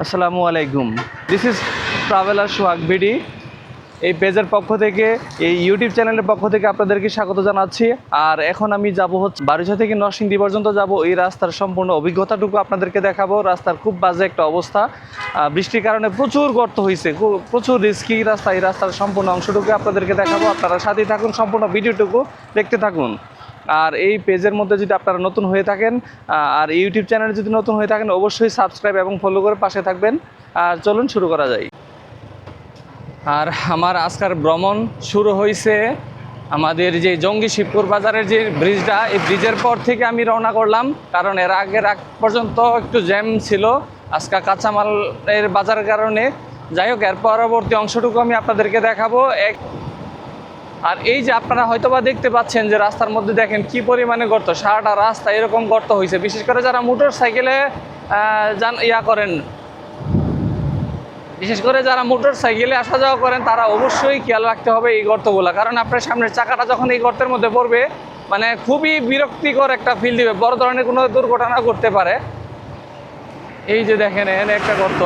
আসসালামু আলাইকুম। This is traveller Sohag BD. এই পেজের পক্ষ থেকে, এই ইউটিউব চ্যানেলের পক্ষ থেকে আপনাদেরকে স্বাগত জানাচ্ছি। আর এখন আমি যাব হচ্ছে বারিশা থেকে নরসিংদী পর্যন্ত যাব। এই রাস্তার সম্পূর্ণ অভিজ্ঞতাটুকু আপনাদেরকে দেখাবো। রাস্তার খুব বাজে একটা অবস্থা, বৃষ্টির কারণে প্রচুর গর্ত হয়েছে, প্রচুর রিস্কি রাস্তা। এই রাস্তার সম্পূর্ণ অংশটুকু আপনাদেরকে দেখাবো। আপনারা সাথেই থাকুন, সম্পূর্ণ ভিডিওটুকু দেখতে থাকুন। আর এই পেজের মধ্যে যদি আপনারা নতুন হয়ে থাকেন, আর ইউটিউব চ্যানেলে যদি নতুন হয়ে থাকেন, অবশ্যই সাবস্ক্রাইব এবং ফলো করে পাশে থাকবেন। আর চলুন শুরু করা যায়। আর আমার আজকের ভ্রমণ শুরু হয়েছে আমাদের যে জঙ্গি শিবপুর বাজারের যে ব্রিজটা, এই ব্রিজের পর থেকে আমি রওনা করলাম, কারণ এর আগের পর্যন্ত একটু জ্যাম ছিল আজকে কাঁচামালের বাজারের কারণে। যাই হোক, এর পরবর্তী অংশটুকু আমি আপনাদেরকে দেখাবো। আর এই যে আপনারা হয়তোবা দেখতে পাচ্ছেন যে রাস্তার মধ্যে দেখেন কি পরিমাণে গর্ত, সারাটা রাস্তা এরকম গর্ত হয়েছে। বিশেষ করে যারা মোটর সাইকেলে বিশেষ করে যারা মোটর সাইকেলে আসা যাওয়া করেন, তারা অবশ্যই খেয়াল রাখতে হবে এই গর্তগুলো। কারণ আপনার সামনের চাকাটা যখন এই গর্তের মধ্যে পড়বে, মানে খুবই বিরক্তিকর একটা ফিল দিবে, বড় ধরনের কোনো দুর্ঘটনা করতে পারে। এই যে দেখেন এখানে একটা গর্ত।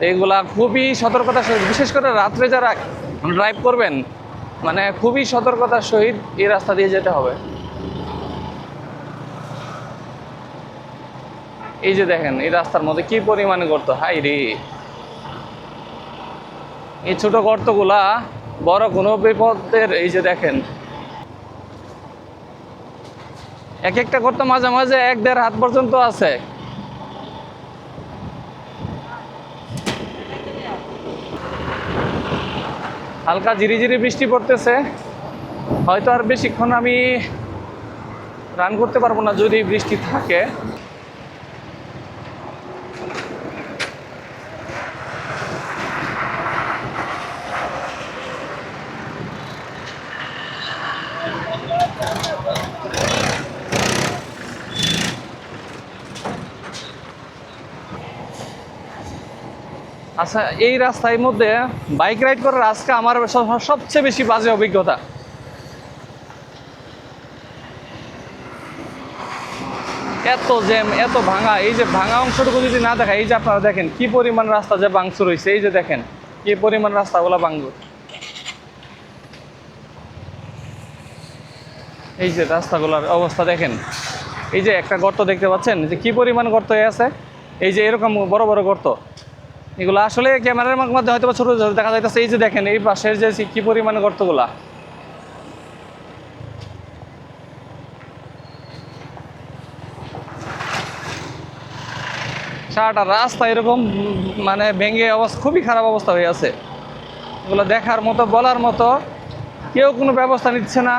এইগুলা খুবই সতর্কতার সহিত, বিশেষ করে রাত্রে যারা ড্রাইভ করবেন, মানে খুবই সতর্কতার সহিত এই রাস্তা দিয়ে যেতে হবে। এই যে দেখেন এই রাস্তার মধ্যে কি পরিমাণে গর্ত, হাই রে! এই ছোট গর্তগুলা বড় কোনো বিপদের, এই যে দেখেন এক একটা গর্ত মাঝে মাঝে 1-1.5 হাত পর্যন্ত আছে। হালকা ঝিরিঝিরি বৃষ্টি পড়তেছে। হয়তো আর বেশিক্ষণ আমি রান করতে পারবো না যদি বৃষ্টি থাকে। আচ্ছা, এই রাস্তার মধ্যে বাইক রাইড করার আজকে আমার সবচেয়ে বেশি বাজে অভিজ্ঞতা। এত জ্যাম, এত ভাঙা। এই যে ভাঙা অংশটুকু যদি না দেখা, এই যে আপনারা দেখেন কি পরিমাণ রাস্তা যে ভাঙচুর হয়েছে। এই যে দেখেন কি পরিমাণ রাস্তাগুলো ভাঙচুর। এই যে রাস্তাগুলোর অবস্থা দেখেন। এই যে একটা গর্ত দেখতে পাচ্ছেন যে কি পরিমাণ গর্ত হয়ে আছে। এই যে এরকম বড় বড় গর্ত, এগুলো আসলে ক্যামেরার মধ্যে হয়তো ছোট ছোট দেখা যাইতেছে। এই যে দেখেন এই পাশের যে কি পরিমাণ গর্তগুলা। সারাটা রাস্তা এরকম মানে ভেঙে অবস্থা, খুবই খারাপ অবস্থা হয়ে আছে। এগুলো দেখার মতো, বলার মতো, কেউ কোনো ব্যবস্থা নিচ্ছে না।